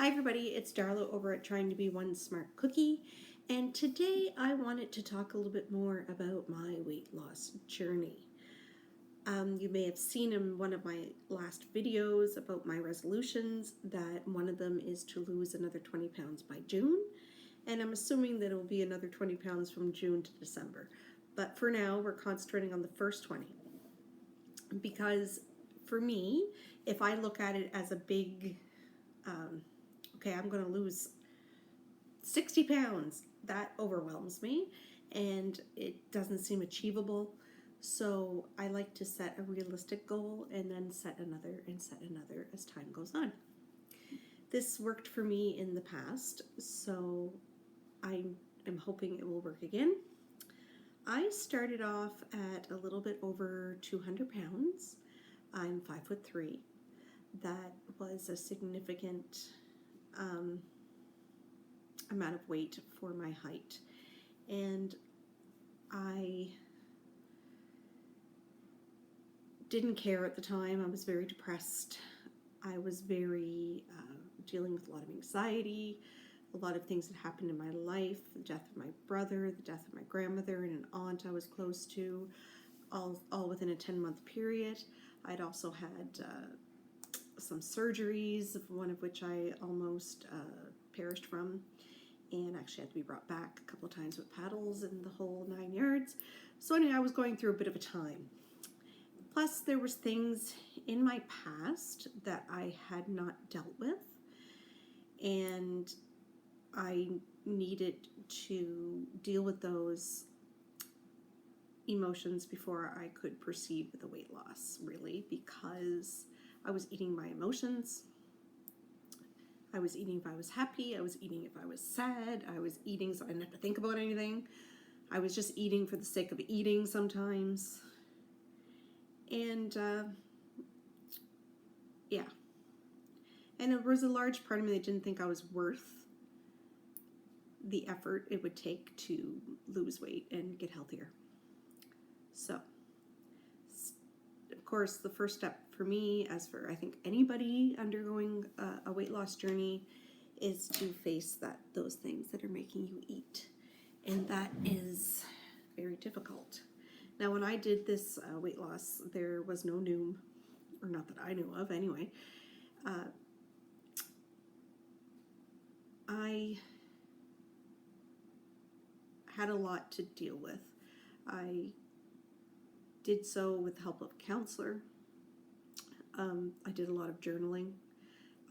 Hi everybody, it's Darla over at Trying to Be One Smart Cookie, and today I wanted to talk a little bit more about my weight loss journey. You may have seen in one of my last videos about my resolutions that one of them is to lose another 20 pounds by June, and I'm assuming that it will be another 20 pounds from June to December. But for now, we're concentrating on the first 20 because for me, if I look at it as a big okay, I'm going to lose 60 pounds. That overwhelms me and it doesn't seem achievable. So I like to set a realistic goal and then set another as time goes on. This worked for me in the past, so I am hoping it will work again. I started off at a little bit over 200 pounds. I'm 5'3". That was a significant amount of weight for my height, and I didn't care at the time. I was very depressed. I was very dealing with a lot of anxiety, a lot of things that happened in my life, the death of my brother, the death of my grandmother and an aunt I was close to, all within a 10-month period. I'd also had some surgeries, one of which I almost perished from, and actually had to be brought back a couple of times with paddles and the whole 9 yards. So anyway, I was going through a bit of a time. Plus, there was things in my past that I had not dealt with, and I needed to deal with those emotions before I could proceed with the weight loss, really, because I was eating my emotions. I was eating if I was happy. I was eating if I was sad. I was eating so I didn't have to think about anything. I was just eating for the sake of eating sometimes. And yeah. And there was a large part of me that didn't think I was worth the effort it would take to lose weight and get healthier. So, of course, the first step for me, as for I think anybody undergoing a weight loss journey, is to face those things that are making you eat, and that is very difficult. Now, when I did this weight loss, there was no Noom, or not that I knew of anyway. I had a lot to deal with. I did so with the help of a counselor. I did a lot of journaling.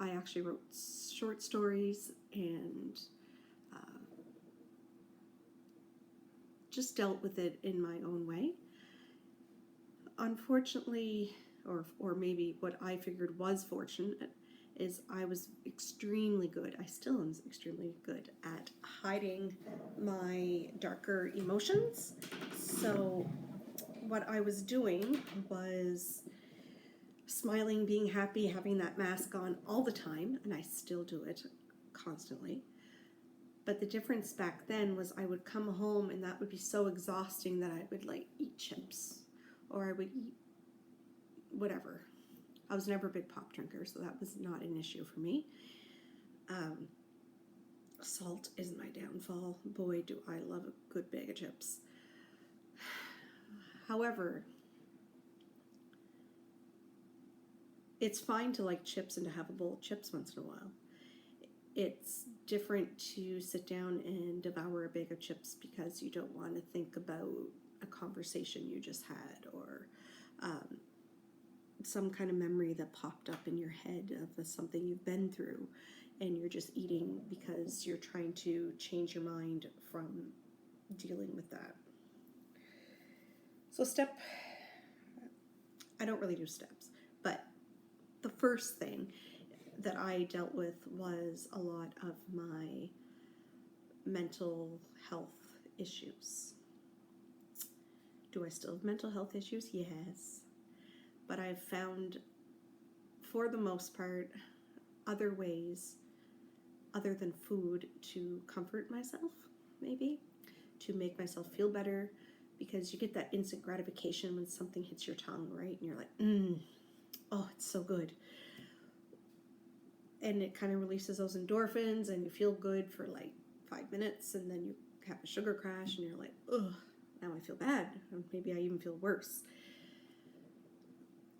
I actually wrote short stories and just dealt with it in my own way. Unfortunately, or maybe what I figured was fortunate, is I was extremely good. I still am extremely good at hiding my darker emotions. So what I was doing was smiling, being happy, having that mask on all the time, and I still do it constantly. But the difference back then was I would come home and that would be so exhausting that I would like eat chips or I would eat whatever. I was never a big pop drinker, so that was not an issue for me. Salt is my downfall. Boy, do I love a good bag of chips. However, it's fine to like chips and to have a bowl of chips once in a while. It's different to sit down and devour a bag of chips because you don't want to think about a conversation you just had or some kind of memory that popped up in your head of something you've been through, and you're just eating because you're trying to change your mind from dealing with that. So I don't really do steps, but the first thing that I dealt with was a lot of my mental health issues. Do I still have mental health issues? Yes. But I've found, for the most part, other ways other than food to comfort myself, maybe, to make myself feel better, because you get that instant gratification when something hits your tongue, right? And you're like, oh, it's so good. and it kind of releases those endorphins, and you feel good for like 5 minutes, and then you have a sugar crash, and you're like, ugh, now I feel bad, or maybe I even feel worse.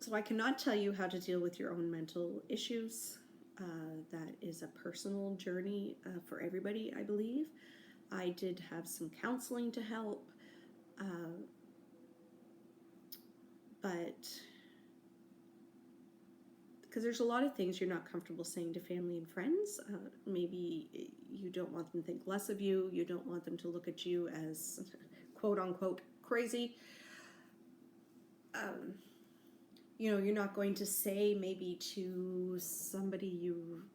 So I cannot tell you how to deal with your own mental issues. That is a personal journey for everybody, I believe. I did have some counseling to help, but because there's a lot of things you're not comfortable saying to family and friends. Maybe you don't want them to think less of you. You don't want them to look at you as quote unquote crazy. You're not going to say maybe to somebody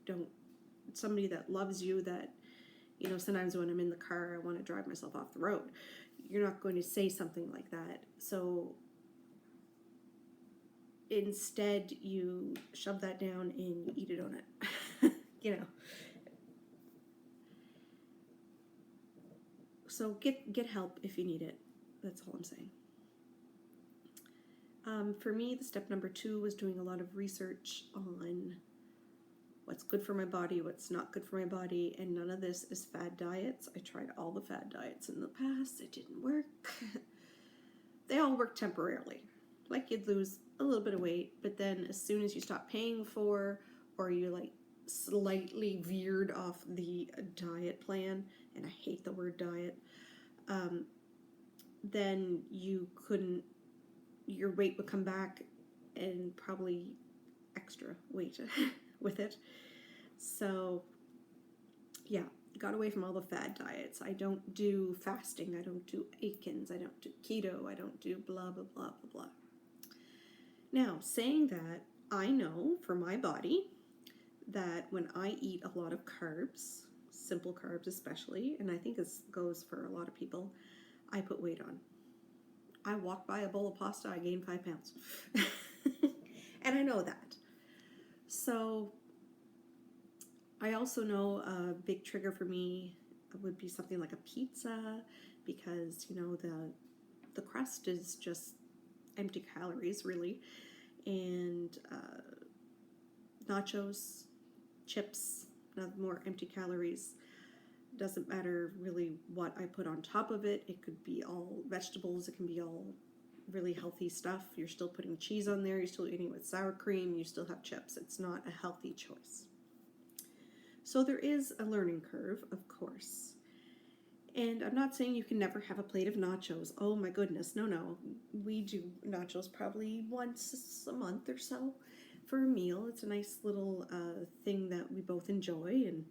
that loves you that, sometimes when I'm in the car, I want to drive myself off the road. You're not going to say something like that. So instead, you shove that down and you eat a donut, So get help if you need it. That's all I'm saying. For me, the step number 2 was doing a lot of research on what's good for my body, what's not good for my body, and none of this is fad diets. I tried all the fad diets in the past. It didn't work. They all work temporarily. Like you'd lose a little bit of weight, but then as soon as you stop paying for, or you like slightly veered off the diet plan, and I hate the word diet, then your weight would come back and probably extra weight with it. So yeah, got away from all the fad diets. I don't do fasting. I don't do Atkins. I don't do keto. I don't do blah, blah, blah, blah, blah. Now, saying that, I know for my body that when I eat a lot of carbs, simple carbs especially, and I think this goes for a lot of people, I put weight on. I walk by a bowl of pasta, I gain 5 pounds. And I know that. So I also know a big trigger for me would be something like a pizza, because the crust is just empty calories really, and nachos, chips, more empty calories. Doesn't matter really what I put on top of it. It could be all vegetables. It can be all really healthy stuff. You're still putting cheese on there. You're still eating with sour cream. You still have chips. It's not a healthy choice. So there is a learning curve, of course. And I'm not saying you can never have a plate of nachos. Oh my goodness, no. We do nachos probably once a month or so for a meal. It's a nice little thing that we both enjoy, and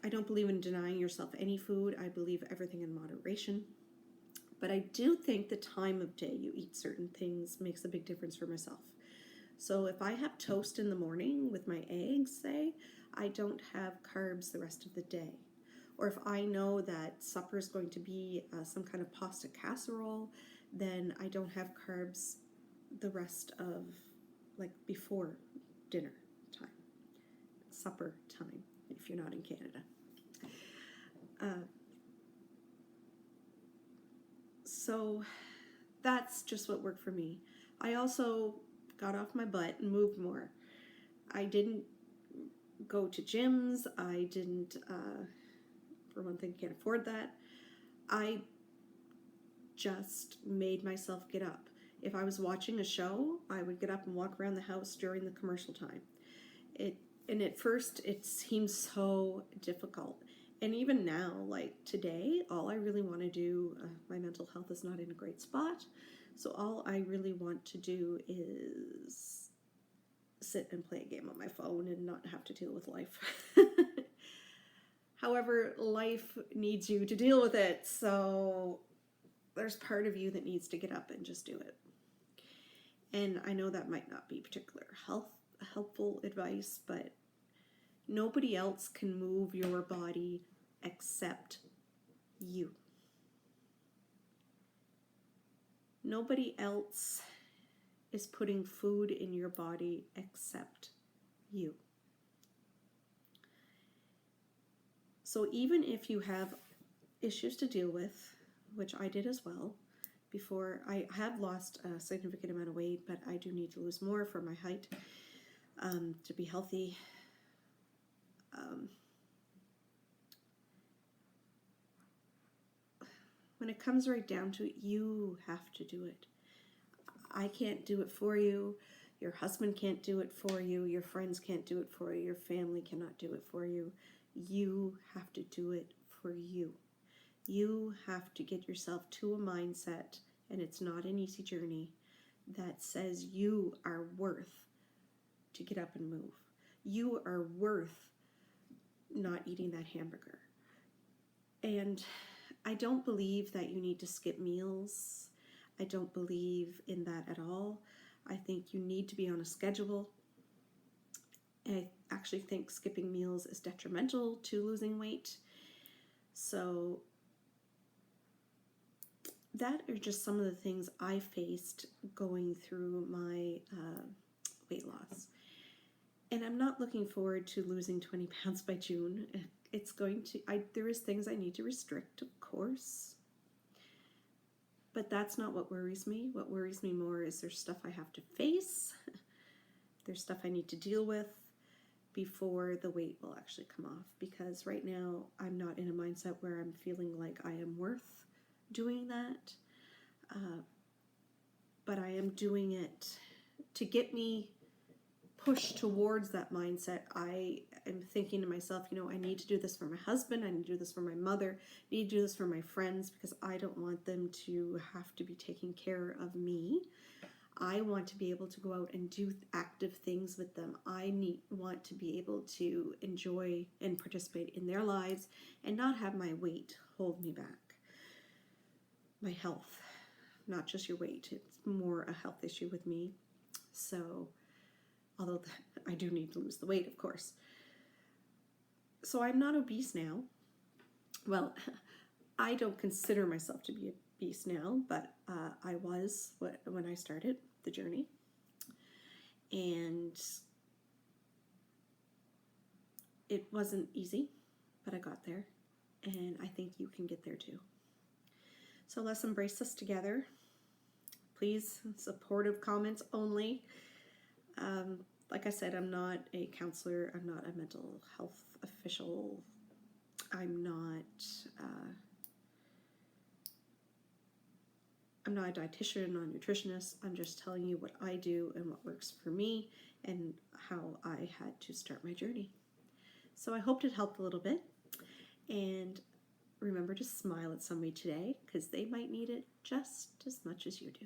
I don't believe in denying yourself any food. I believe everything in moderation. But I do think the time of day you eat certain things makes a big difference for myself. So if I have toast in the morning with my eggs, say, I don't have carbs the rest of the day. Or if I know that supper is going to be some kind of pasta casserole, then I don't have carbs the rest of, like, before dinner time, supper time, if you're not in Canada. So that's just what worked for me. I also got off my butt and moved more. I didn't go to gyms. I didn't, for one thing, can't afford that. I just made myself get up. If I was watching a show, I would get up and walk around the house during the commercial time. And at first, it seemed so difficult. And even now, like today, all I really want to do, my mental health is not in a great spot, so all I really want to do is sit and play a game on my phone and not have to deal with life. However, life needs you to deal with it, so there's part of you that needs to get up and just do it. And I know that might not be particular helpful advice, but nobody else can move your body except you. Nobody else is putting food in your body except you. So even if you have issues to deal with, which I did as well, before I have lost a significant amount of weight, but I do need to lose more for my height. to be healthy. Um, when it comes right down to it, you have to do it. I can't do it for you. Your husband can't do it for you. Your friends can't do it for you. Your family cannot do it for you. You have to do it for you. You have to get yourself to a mindset, and it's not an easy journey, that says you are worth to get up and move. You are worth not eating that hamburger. And I don't believe that you need to skip meals. I don't believe in that at all. I think you need to be on a schedule. I actually think skipping meals is detrimental to losing weight. So that are just some of the things I faced going through my weight loss. And I'm not looking forward to losing 20 pounds by June. It's going to, there is things I need to restrict, of course. But that's not what worries me. What worries me more is there's stuff I have to face. There's stuff I need to deal with before the weight will actually come off. Because right now I'm not in a mindset where I'm feeling like I am worth doing that. But I am doing it to get me pushed towards that mindset. I am thinking to myself, I need to do this for my husband. I need to do this for my mother. I need to do this for my friends, because I don't want them to have to be taking care of me. I want to be able to go out and do active things with them. I want to be able to enjoy and participate in their lives and not have my weight hold me back. My health, not just your weight. It's more a health issue with me. So, although I do need to lose the weight, of course. So I'm not obese now. Well, I don't consider myself to be obese now, but I was when I started the journey. And it wasn't easy, but I got there. And I think you can get there too. So let's embrace this together. Please, supportive comments only. Like I said, I'm not a counselor. I'm not a mental health official. I'm not a dietitian or a nutritionist. I'm just telling you what I do and what works for me and how I had to start my journey. So I hoped it helped a little bit. And remember to smile at somebody today, because they might need it just as much as you do.